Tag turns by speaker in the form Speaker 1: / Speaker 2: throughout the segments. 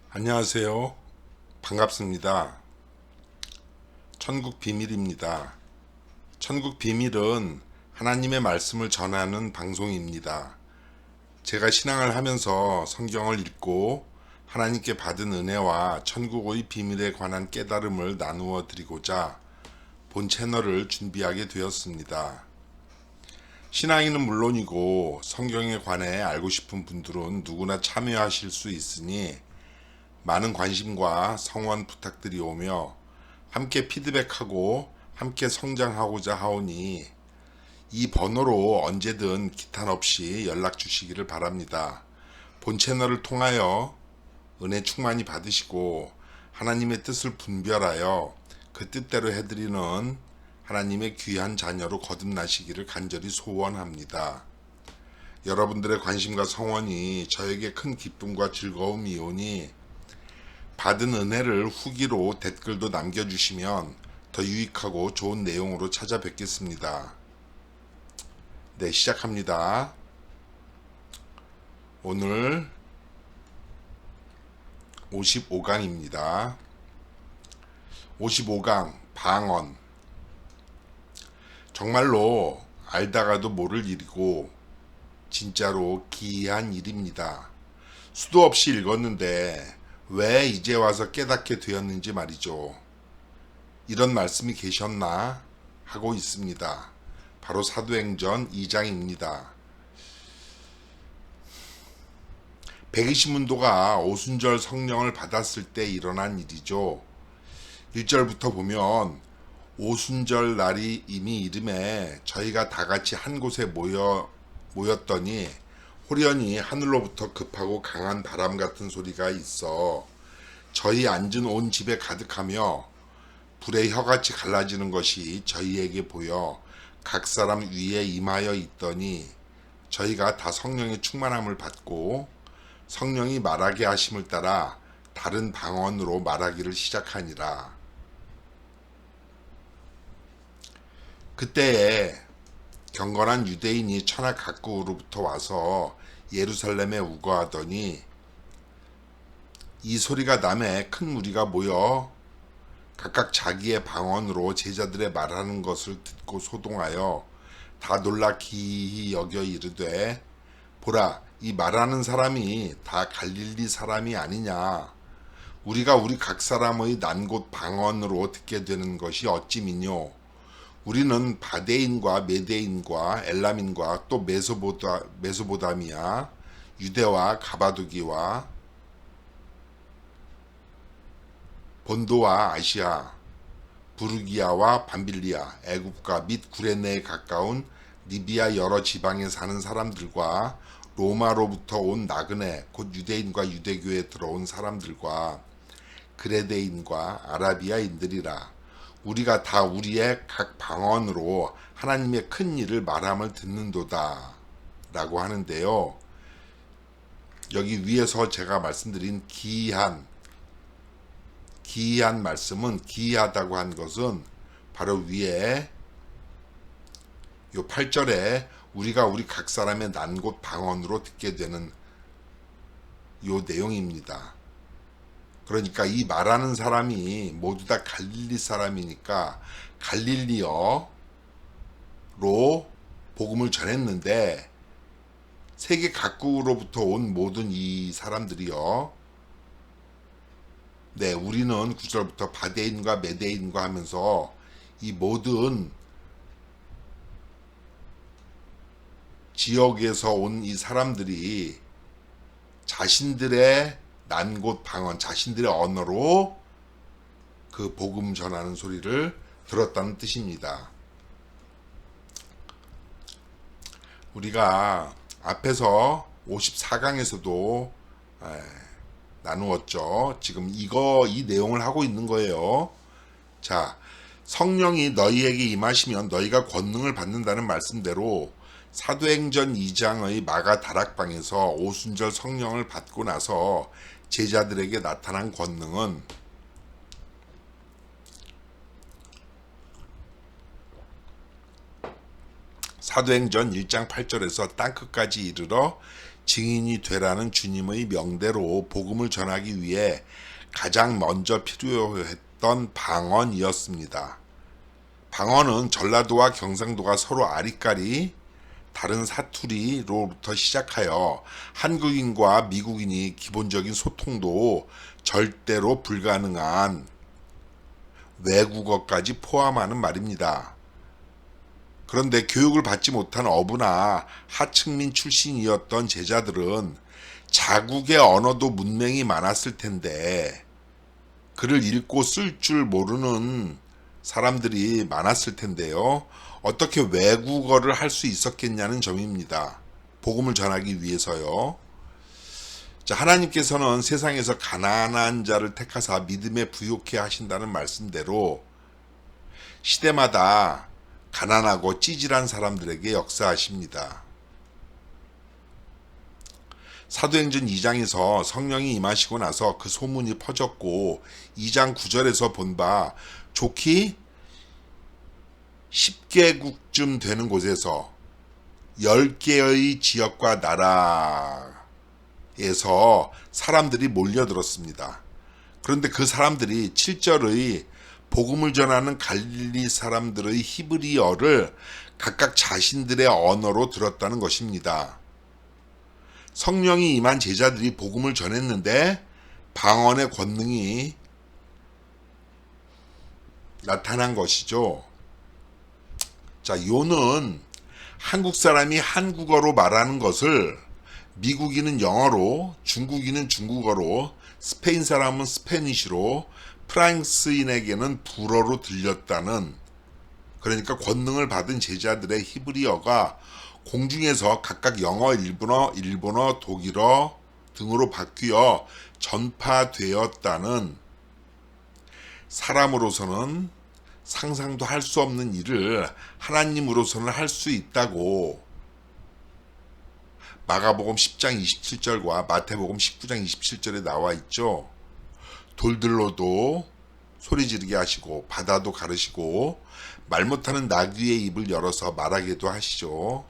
Speaker 1: 안녕하세요. 반갑습니다. 천국 비밀입니다. 천국 비밀은 하나님의 말씀을 전하는 방송입니다. 제가 신앙을 하면서 성경을 읽고 하나님께 받은 은혜와 천국의 비밀에 관한 깨달음을 나누어 드리고자 본 채널을 준비하게 되었습니다. 신앙인은 물론이고 성경에 관해 알고 싶은 분들은 누구나 참여하실 수 있으니 많은 관심과 성원 부탁드리오며 함께 피드백하고 함께 성장하고자 하오니 이 번호로 언제든 기탄 없이 연락 주시기를 바랍니다. 본 채널을 통하여 은혜 충만히 받으시고 하나님의 뜻을 분별하여 그 뜻대로 해드리는 하나님의 귀한 자녀로 거듭나시기를 간절히 소원합니다. 여러분들의 관심과 성원이 저에게 큰 기쁨과 즐거움이오니 받은 은혜를 후기로 댓글도 남겨주시면 더 유익하고 좋은 내용으로 찾아뵙겠습니다. 네, 시작합니다. 오늘 55강입니다. 55강 방언. 정말로 알다가도 모를 일이고 진짜로 기이한 일입니다. 수도 없이 읽었는데 왜 이제 와서 깨닫게 되었는지 말이죠. 이런 말씀이 계셨나 하고 있습니다. 바로 사도행전 2장입니다. 백이신문도가 오순절 성령을 받았을 때 일어난 일이죠. 1절부터 보면 오순절 날이 이미 이름에 저희가 다 같이 한 곳에 모였더니 호련히 하늘로부터 급하고 강한 바람 같은 소리가 있어 저희 앉은 온 집에 가득하며 불의 혀같이 갈라지는 것이 저희에게 보여 각 사람 위에 임하여 있더니 저희가 다 성령의 충만함을 받고 성령이 말하게 하심을 따라 다른 방언으로 말하기를 시작하니라. 그때에 경건한 유대인이 천하 각국으로부터 와서 예루살렘에 우거하더니 이 소리가 남에 큰 무리가 모여 각각 자기의 방언으로 제자들의 말하는 것을 듣고 소동하여 다 놀라 기이히 여겨 이르되 보라, 이 말하는 사람이 다 갈릴리 사람이 아니냐. 우리가 우리 각 사람의 난 곳 방언으로 듣게 되는 것이 어찌 미뇨. 우리는 바데인과 메데인과 엘람인과 또 메소보다미아, 유대와 가바도기와 본도와 아시아, 부르기아와 밤빌리아, 애굽과 및 구레네에 가까운 리비아 여러 지방에 사는 사람들과 로마로부터 온 나그네, 곧 유대인과 유대교에 들어온 사람들과 그레데인과 아라비아인들이라. 우리가 다 우리의 각 방언으로 하나님의 큰 일을 말함을 듣는도다 라고 하는데요. 여기 위에서 제가 말씀드린 기이한 말씀은, 기이하다고 한 것은 바로 위에 요 8절에 우리가 우리 각 사람의 난 곳 방언으로 듣게 되는 요 내용입니다. 그러니까 이 말하는 사람이 모두 다 갈릴리 사람이니까 갈릴리어로 복음을 전했는데 세계 각국으로부터 온 모든 이 사람들이요. 네, 우리는 9절부터 바데인과 메데인과 하면서 이 모든 지역에서 온 이 사람들이 자신들의 난 곳 방언, 자신들의 언어로 그 복음 전하는 소리를 들었다는 뜻입니다. 우리가 앞에서 54강에서도 나누었죠. 지금 이 내용을 하고 있는 거예요. 자, 성령이 너희에게 임하시면 너희가 권능을 받는다는 말씀대로 사도행전 2장의 마가 다락방에서 오순절 성령을 받고 나서 제자들에게 나타난 권능은 사도행전 1장 8절에서 땅끝까지 이르러 증인이 되라는 주님의 명대로 복음을 전하기 위해 가장 먼저 필요했던 방언이었습니다. 방언은 전라도와 경상도가 서로 아리까리 다른 사투리로부터 시작하여 한국인과 미국인이 기본적인 소통도 절대로 불가능한 외국어까지 포함하는 말입니다. 그런데 교육을 받지 못한 어부나 하층민 출신이었던 제자들은 자국의 언어도 문맹이 많았을 텐데 글을 읽고 쓸 줄 모르는 사람들이 많았을 텐데요. 어떻게 외국어를 할 수 있었겠냐는 점입니다. 복음을 전하기 위해서요. 자, 하나님께서는 세상에서 가난한 자를 택하사 믿음에 부요케 하신다는 말씀대로 시대마다 가난하고 찌질한 사람들에게 역사하십니다. 사도행전 2장에서 성령이 임하시고 나서 그 소문이 퍼졌고 2장 9절에서 본 바 좋기 10개국쯤 되는 곳에서 10개의 지역과 나라에서 사람들이 몰려들었습니다. 그런데 그 사람들이 7절의 복음을 전하는 갈릴리 사람들의 히브리어를 각각 자신들의 언어로 들었다는 것입니다. 성령이 임한 제자들이 복음을 전했는데 방언의 권능이 나타난 것이죠. 자, 요는 한국 사람이 한국어로 말하는 것을 미국인은 영어로, 중국인은 중국어로, 스페인 사람은 스페니쉬로, 프랑스인에게는 불어로 들렸다는, 그러니까 권능을 받은 제자들의 히브리어가 공중에서 각각 영어, 일본어, 독일어 등으로 바뀌어 전파되었다는, 사람으로서는 상상도 할 수 없는 일을 하나님으로서는 할 수 있다고 마가복음 10장 27절과 마태복음 19장 27절에 나와 있죠. 돌들로도 소리 지르게 하시고 바다도 가르시고 말 못하는 나귀의 입을 열어서 말하게도 하시죠.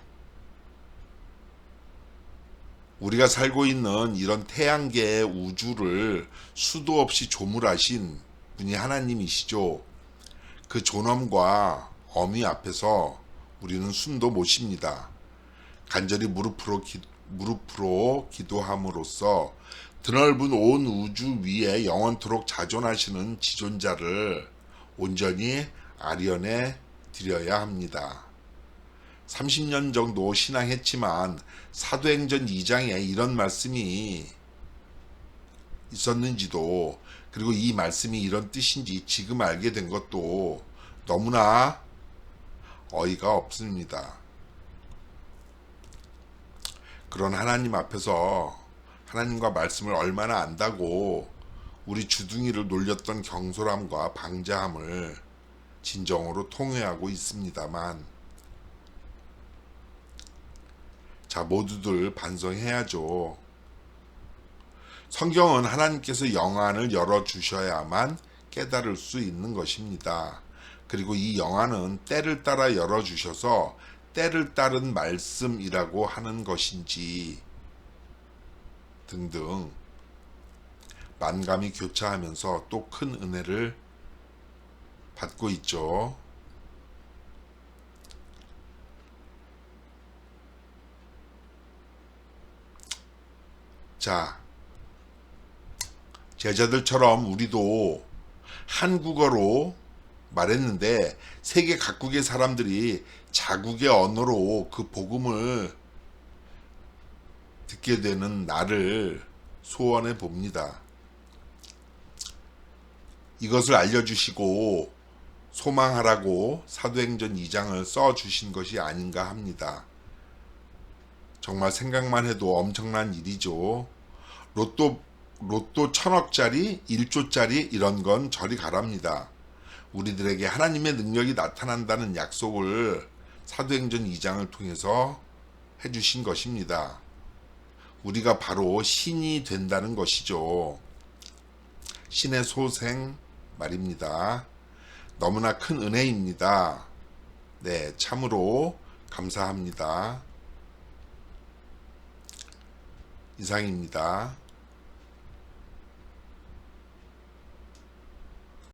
Speaker 1: 우리가 살고 있는 이런 태양계의 우주를 수도 없이 조물하신 분이 하나님이시죠. 그 존엄과 어미 앞에서 우리는 숨도 못 쉽니다. 간절히 무릎으로 기도함으로써 드넓은 온 우주 위에 영원토록 자존하시는 지존자를 온전히 아련해 드려야 합니다. 30년 정도 신앙했지만 사도행전 2장에 이런 말씀이 있었는지도, 그리고 이 말씀이 이런 뜻인지 지금 알게 된 것도 너무나 어이가 없습니다. 그런 하나님 앞에서 하나님과 말씀을 얼마나 안다고 우리 주둥이를 놀렸던 경솔함과 방자함을 진정으로 통회하고 있습니다만, 자, 모두들 반성해야죠. 성경은 하나님께서 영안을 열어주셔야만 깨달을 수 있는 것입니다. 그리고 이 영안은 때를 따라 열어주셔서 때를 따른 말씀이라고 하는 것인지 등등 만감이 교차하면서 또 큰 은혜를 받고 있죠. 자, 제자들처럼 우리도 한국어로 말했는데 세계 각국의 사람들이 자국의 언어로 그 복음을 듣게 되는 날을 소원해 봅니다. 이것을 알려주시고 소망하라고 사도행전 2장을 써주신 것이 아닌가 합니다. 정말 생각만 해도 엄청난 일이죠. 로또 1000억짜리, 1조짜리 이런 건 저리 가랍니다. 우리들에게 하나님의 능력이 나타난다는 약속을 사도행전 2장을 통해서 해주신 것입니다. 우리가 바로 신이 된다는 것이죠. 신의 소생 말입니다. 너무나 큰 은혜입니다. 네, 참으로 감사합니다. 이상입니다.